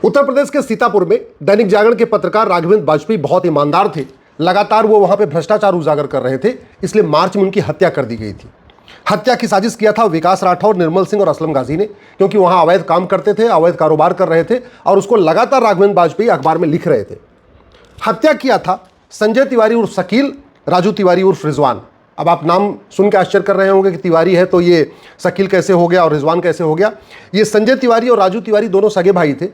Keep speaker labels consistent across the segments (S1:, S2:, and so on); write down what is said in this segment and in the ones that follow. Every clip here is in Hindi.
S1: उत्तर प्रदेश के सीतापुर में दैनिक जागरण के पत्रकार राघवेंद्र वाजपेयी बहुत ईमानदार थे। लगातार वो वहां पे भ्रष्टाचार उजागर कर रहे थे, इसलिए मार्च में उनकी हत्या कर दी गई थी। हत्या की साजिश किया था विकास राठौर, निर्मल सिंह और असलम गाजी ने, क्योंकि वहां अवैध काम करते थे, अवैध कारोबार कर रहे थे और उसको लगातार राघवेंद्र वाजपेयी अखबार में लिख रहे थे। हत्या किया था संजय तिवारी उर्फ शकील, राजू तिवारी उर्फ रिजवान। अब आप नाम सुन के आश्चर्य कर रहे होंगे कि तिवारी है तो ये शकील कैसे हो गया और रिजवान कैसे हो गया। ये संजय तिवारी और राजू तिवारी दोनों सगे भाई थे।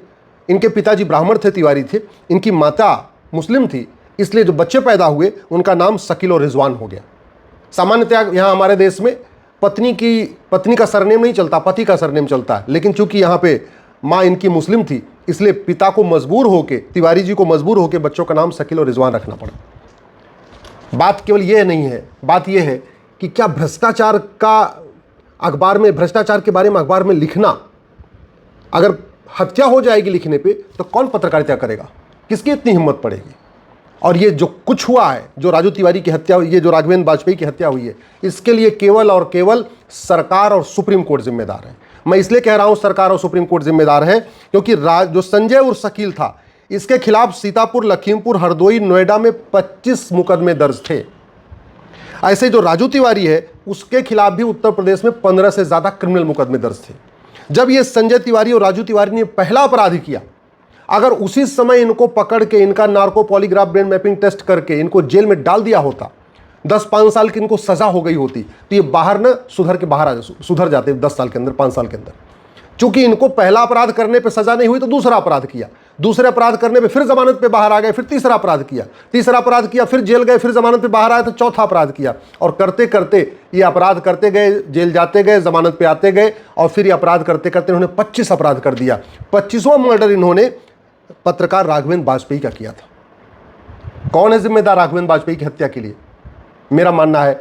S1: इनके पिताजी ब्राह्मण थे, तिवारी थे, इनकी माता मुस्लिम थी, इसलिए जो बच्चे पैदा हुए उनका नाम शकील और रिजवान हो गया। सामान्यतः यहाँ हमारे देश में पत्नी का सरनेम नहीं चलता, पति का सरनेम चलता है, लेकिन चूंकि यहाँ पे माँ इनकी मुस्लिम थी, इसलिए पिता को मजबूर होके, तिवारी जी को मजबूर होके बच्चों का नाम शकील और रिजवान रखना पड़ा। बात केवल ये नहीं है, बात ये है कि क्या भ्रष्टाचार का अखबार में, भ्रष्टाचार के बारे में अखबार में लिखना, अगर हत्या हो जाएगी लिखने पे तो कौन पत्रकारिता करेगा, किसकी इतनी हिम्मत पड़ेगी। और ये जो कुछ हुआ है, जो राजू तिवारी की हत्या हुई है, जो राघवेंद्र वाजपेयी की हत्या हुई है, इसके लिए केवल और केवल सरकार और सुप्रीम कोर्ट जिम्मेदार है। मैं इसलिए कह रहा हूं सरकार और सुप्रीम कोर्ट जिम्मेदार है क्योंकि जो संजय और शकील था, इसके खिलाफ सीतापुर, लखीमपुर, हरदोई, नोएडा में 25 मुकदमे दर्ज थे। ऐसे जो राजू तिवारी है उसके खिलाफ भी उत्तर प्रदेश में 15 से ज्यादा क्रिमिनल मुकदमे दर्ज थे। जब ये संजय तिवारी और राजू तिवारी ने पहला अपराध किया, अगर उसी समय इनको पकड़ के इनका narco polygraph brain mapping test करके इनको जेल में डाल दिया होता, 10-5 साल की इनको सजा हो गई होती, तो ये बाहर न सुधर जाते 10 साल के अंदर, 5 साल के अंदर। चूंकि इनको पहला अपराध करने पे सजा नहीं हुई तो दूसरा अपराध किया, दूसरे अपराध करने पे फिर जमानत पे बाहर आ गए, फिर तीसरा अपराध किया, फिर जेल गए, फिर जमानत पे बाहर आए तो चौथा अपराध किया, और करते करते ये अपराध करते गए, जेल जाते गए, जमानत पे आते गए, और फिर ये अपराध करते करते इन्होंने 25 अपराध कर दिया। 25वां मर्डर इन्होंने पत्रकार राघवेंद्र वाजपेयी का किया था। कौन है जिम्मेदार राघवेंद्र वाजपेयी की हत्या के लिए? मेरा मानना है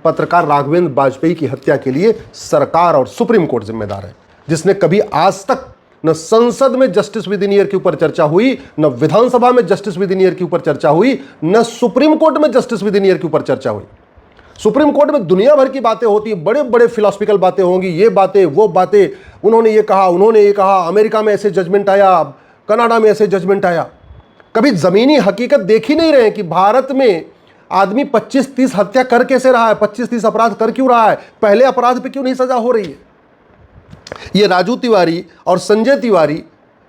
S1: पत्रकार राघवेंद्र वाजपेयी की हत्या के लिए सरकार और सुप्रीम कोर्ट जिम्मेदार है, जिसने कभी आज तक न संसद में जस्टिस विद इन ईयर के ऊपर चर्चा हुई, न विधानसभा में जस्टिस विद इन ईयर के ऊपर चर्चा हुई, न सुप्रीम कोर्ट में जस्टिस विद इन ईयर के ऊपर चर्चा हुई। सुप्रीम कोर्ट में दुनिया भर की बातें होती है, बड़े बड़े फिलोसफिकल बातें होंगी, ये बातें वो बातें, उन्होंने ये कहा, अमेरिका में ऐसे जजमेंट आया, कनाडा में ऐसे जजमेंट आया। कभी जमीनी हकीकत देख ही नहीं रहे कि भारत में आदमी 25-30 हत्या कर कैसे रहा है, 25-30 अपराध कर क्यों रहा है, पहले अपराध पे क्यों नहीं सजा हो रही है। ये राजू तिवारी और संजय तिवारी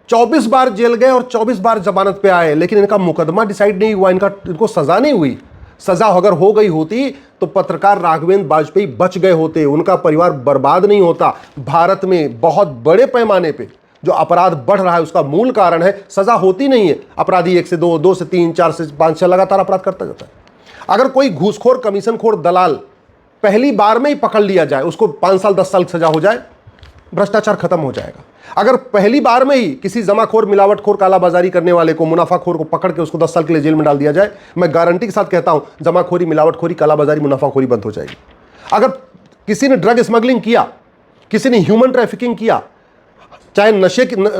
S1: 24 बार जेल गए और 24 बार जमानत पे आए, लेकिन इनका मुकदमा डिसाइड नहीं हुआ, इनको सजा नहीं हुई। सजा अगर हो गई होती तो पत्रकार राघवेंद्र वाजपेयी बच गए होते, उनका परिवार बर्बाद नहीं होता। भारत में बहुत बड़े पैमाने पे जो अपराध बढ़ रहा है उसका मूल कारण है सजा होती नहीं है। अपराधी 1 से 2, 2 से 3, 4 से 5 लगातार अपराध करता जाता है। अगर कोई घूसखोर, कमीशनखोर, दलाल पहली बार में ही पकड़ लिया जाए, उसको 5 साल 10 साल की सजा हो जाए, भ्रष्टाचार खत्म हो जाएगा। अगर पहली बार में ही किसी जमाखोर, मिलावटखोर, कालाबाजारी करने वाले को, मुनाफाखोर को पकड़ के उसको 10 साल के लिए जेल में डाल दिया जाए, मैं गारंटी के साथ कहता हूं जमाखोरी, मिलावटखोरी, कालाबाजारी, मुनाफाखोरी बंद हो जाएगी। अगर किसी ने ड्रग स्मगलिंग किया, किसी ने ह्यूमन ट्रैफिकिंग किया, चाहे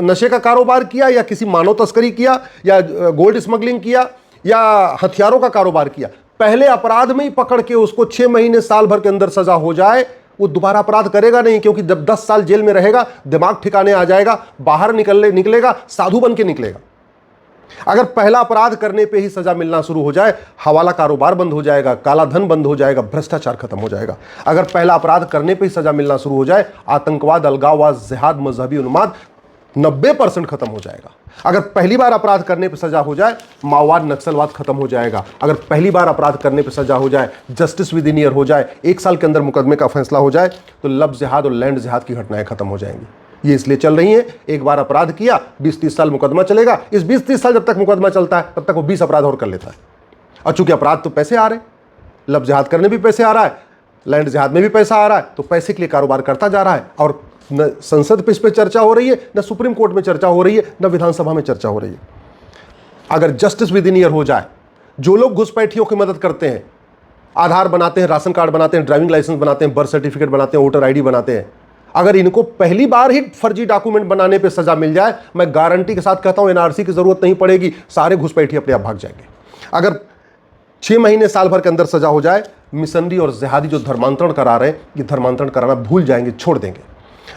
S1: नशे का कारोबार किया या किसी मानव तस्करी किया या गोल्ड स्मगलिंग किया या हथियारों का कारोबार किया, पहले अपराध में ही पकड़ के उसको 6 महीने, साल भर के अंदर सजा हो जाए, वो दोबारा अपराध करेगा नहीं, क्योंकि जब 10 साल जेल में रहेगा दिमाग ठिकाने आ जाएगा, बाहर निकलेगा, साधु बन के निकलेगा। अगर पहला अपराध करने पे ही सजा मिलना शुरू हो जाए, हवाला कारोबार बंद हो जाएगा, काला धन बंद हो जाएगा, भ्रष्टाचार खत्म हो जाएगा। अगर पहला अपराध करने पे ही सजा मिलना शुरू हो जाए, आतंकवाद, अलगाववाद, जिहाद, मजहबी उन्माद 90% खत्म हो जाएगा। अगर पहली बार अपराध करने पर सजा हो जाए, माओवाद, नक्सलवाद खत्म हो जाएगा। अगर पहली बार अपराध करने पर सजा हो जाए, जस्टिस विद इन ईयर हो जाए, 1 साल के अंदर मुकदमे का फैसला हो जाए, तो लव जिहाद और लैंड जिहाद की घटनाएं खत्म हो जाएंगी। ये इसलिए चल रही है, एक बार अपराध किया 20-30 साल मुकदमा चलेगा, इस 20-30 साल जब तक मुकदमा चलता है तब तक वो 20 अपराध और कर लेता है। और चूंकि अपराध तो पैसे आ रहे, लव जिहाद करने भी पैसे आ रहा है, लैंड जिहाद में भी पैसा आ रहा है, तो पैसे के लिए कारोबार करता जा रहा है। और न संसद पे इस पर चर्चा हो रही है, न सुप्रीम कोर्ट में चर्चा हो रही है, न विधानसभा में चर्चा हो रही है। अगर जस्टिस विद इन ईयर हो जाए, जो लोग घुसपैठियों की मदद करते हैं, आधार बनाते हैं, राशन कार्ड बनाते हैं, ड्राइविंग लाइसेंस बनाते हैं, बर्थ सर्टिफिकेट बनाते हैं, वोटर ID बनाते हैं, अगर इनको पहली बार ही फर्जी डॉक्यूमेंट बनाने पे सजा मिल जाए, मैं गारंटी के साथ कहता हूं NRC की जरूरत नहीं पड़ेगी, सारे घुसपैठी अपने आप भाग जाएंगे। अगर 6 महीने, साल भर के अंदर सजा हो जाए, मिशनरी और जिहादी जो धर्मांतरण करा रहे हैं, ये धर्मांतरण कराना भूल जाएंगे, छोड़ देंगे।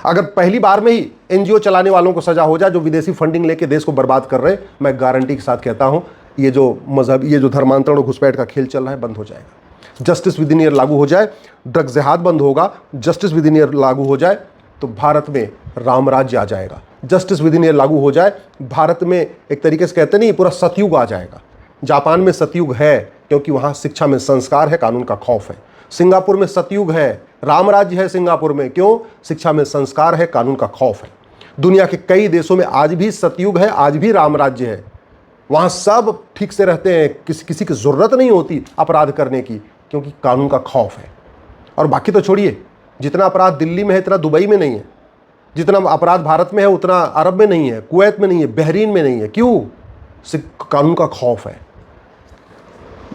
S1: अगर पहली बार में ही एनजीओ चलाने वालों को सजा हो जाए जो विदेशी फंडिंग लेके देश को बर्बाद कर रहे हैं, मैं गारंटी के साथ कहता हूं ये जो मजहब, ये जो धर्मांतरण और घुसपैठ का खेल चल रहा है बंद हो जाएगा। जस्टिस विद इन ईयर लागू हो जाए, ड्रग जिहाद बंद होगा, जस्टिस विद इन ईयर लागू हो जाए तो भारत में राम राज्य आ जाएगा। जस्टिस विद इन ईयर लागू हो जाए, भारत में एक तरीके से कहते नहीं पूरा सतयुग आ जाएगा। जापान में सतयुग है क्योंकि वहां शिक्षा में संस्कार है, कानून का खौफ है। सिंगापुर में सतयुग है, राम राज्य है सिंगापुर में, क्यों? शिक्षा में संस्कार है, कानून का खौफ है। दुनिया के कई देशों में आज भी सतयुग है, आज भी राम राज्य है। वहां सब ठीक से रहते हैं, किसी की जरूरत नहीं होती अपराध करने की, क्योंकि कानून का खौफ है। और बाकी तो छोड़िए, जितना अपराध दिल्ली में है इतना दुबई में नहीं है, जितना अपराध भारत में है उतना अरब में नहीं है, कुवैत में नहीं है, बहरीन में नहीं है। क्यों? कानून का खौफ है।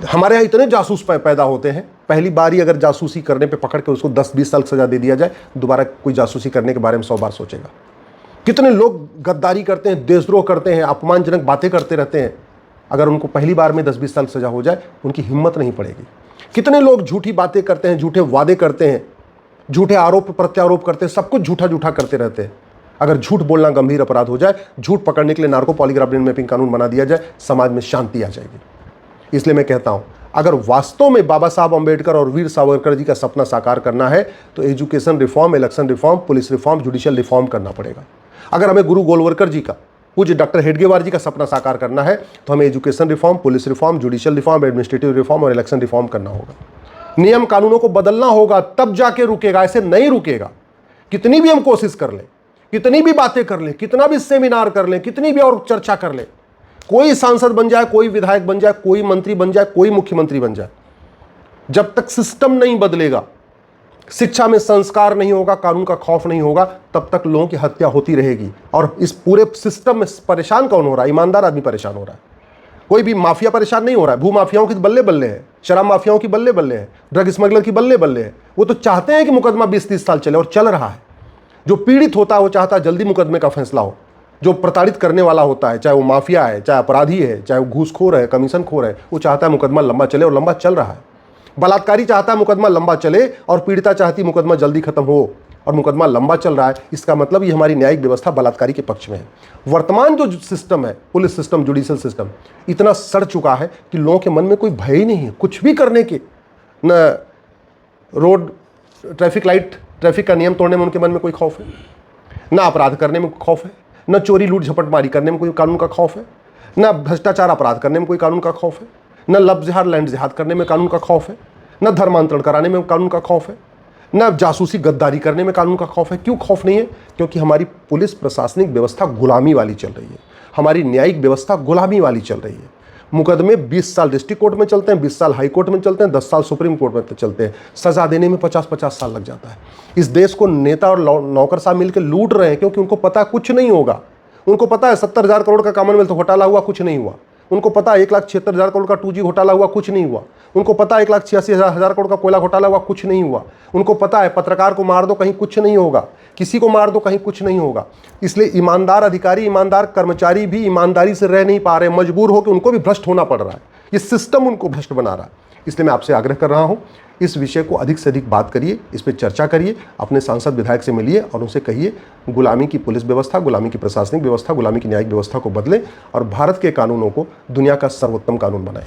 S1: हमारे यहाँ इतने जासूस पैदा होते हैं, पहली बार ही अगर जासूसी करने पे पकड़ के उसको 10-20 साल सजा दे दिया जाए, दोबारा कोई जासूसी करने के बारे में 100 बार सोचेगा। कितने लोग गद्दारी करते हैं, देशद्रोह करते हैं, अपमानजनक बातें करते रहते हैं, अगर उनको पहली बार में 10-20 साल सजा हो जाए उनकी हिम्मत नहीं पड़ेगी। कितने लोग झूठी बातें करते हैं, झूठे वादे करते हैं, झूठे आरोप प्रत्यारोप करते हैं, सब कुछ झूठा झूठा करते रहते हैं। अगर झूठ बोलना गंभीर अपराध हो जाए, झूठ पकड़ने के लिए नार्को पॉलीग्राफ ब्रेन मैपिंग कानून बना दिया जाए, समाज में शांति आ जाएगी। इसलिए मैं कहता हूं, अगर वास्तव में बाबा साहब अंबेडकर और वीर सावरकर जी का सपना साकार करना है तो education reform, election reform, police reform, judicial reform करना पड़ेगा। अगर हमें गुरु गोलवलकर जी का, पूज्य डॉक्टर हेडगेवार जी का सपना साकार करना है तो हमें education reform, police reform, judicial reform, administrative reform और इलेक्शन रिफॉर्म करना होगा। नियम कानूनों को बदलना होगा, तब जाके रुकेगा, ऐसे नहीं रुकेगा। कितनी भी हम कोशिश कर लें, कितनी भी बातें कर लें, कितना भी सेमिनार कर लें, कितनी भी और चर्चा कर लें, कोई सांसद बन जाए, कोई विधायक बन जाए, कोई मंत्री बन जाए, कोई मुख्यमंत्री बन जाए, जब तक सिस्टम नहीं बदलेगा, शिक्षा में संस्कार नहीं होगा, कानून का खौफ नहीं होगा, तब तक लोगों की हत्या होती रहेगी। और इस पूरे सिस्टम में परेशान कौन हो रहा है? ईमानदार आदमी परेशान हो रहा है। कोई भी माफिया परेशान नहीं हो रहा है। भू माफियाओं की बल्ले बल्ले है, शराब माफियाओं की बल्ले बल्ले है, ड्रग स्मगलर की बल्ले बल्ले है। वो तो चाहते हैं कि मुकदमा 20-30 साल चले, और चल रहा है। जो पीड़ित होता है वो चाहता है जल्दी मुकदमे का फैसला हो। जो प्रताड़ित करने वाला होता है, चाहे वो माफिया है, चाहे अपराधी है, चाहे वो घूसखोर है, कमीशन खोर है, वो चाहता है मुकदमा लंबा चले, और लंबा चल रहा है। बलात्कारी चाहता है मुकदमा लंबा चले, और पीड़िता चाहती मुकदमा जल्दी खत्म हो, और मुकदमा लंबा चल रहा है। इसका मतलब ये हमारी न्यायिक व्यवस्था बलात्कारी के पक्ष में है। वर्तमान जो सिस्टम है, पुलिस सिस्टम, जुडिशियल सिस्टम, इतना सड़ चुका है कि लोगों के मन में कोई भय ही नहीं है कुछ भी करने के। न रोड ट्रैफिक लाइट, ट्रैफिक का नियम तोड़ने में उनके मन में कोई खौफ है, ना अपराध करने में खौफ है, न चोरी लूट झपटमारी करने में कोई कानून का खौफ है, न भ्रष्टाचार अपराध करने में कोई कानून का खौफ है, न लब जिहाद, लैंड जिहाद करने में कानून का खौफ है, न धर्मांतरण कराने में कानून का खौफ है, न जासूसी गद्दारी करने में कानून का खौफ है। क्यों खौफ नहीं है? क्योंकि हमारी पुलिस प्रशासनिक व्यवस्था गुलामी वाली चल रही है, हमारी न्यायिक व्यवस्था गुलामी वाली चल रही है। मुकदमे 20 साल डिस्ट्रिक्ट कोर्ट में चलते हैं, 20 साल हाई कोर्ट में चलते हैं, 10 साल सुप्रीम कोर्ट में चलते हैं। सजा देने में 50-50 साल लग जाता है। इस देश को नेता और नौकर साहब मिलकर लूट रहे हैं, क्योंकि उनको पता कुछ नहीं होगा। उनको पता है 70,000 करोड़ का कॉमनवेल्थ घोटाला हुआ, कुछ नहीं हुआ। उनको पता है 1,76,000 करोड़ का 2G घोटाला हुआ, कुछ नहीं हुआ। उनको पता है 1,86,000 करोड़ का कोयला घोटाला हुआ, कुछ नहीं हुआ। उनको पता है पत्रकार को मार दो कहीं कुछ नहीं होगा, किसी को मार दो कहीं कुछ नहीं होगा। इसलिए ईमानदार अधिकारी, ईमानदार कर्मचारी भी ईमानदारी से रह नहीं पा रहे, मजबूर होकर उनको भी भ्रष्ट होना पड़ रहा है। ये सिस्टम उनको भ्रष्ट बना रहा है। इसलिए मैं आपसे आग्रह कर रहा हूँ, इस विषय को अधिक से अधिक बात करिए, इस पर चर्चा करिए, अपने सांसद विधायक से मिलिए और उनसे कहिए गुलामी की पुलिस व्यवस्था, गुलामी की प्रशासनिक व्यवस्था, गुलामी की न्यायिक व्यवस्था को बदलें और भारत के कानूनों को दुनिया का सर्वोत्तम कानून बनाएं।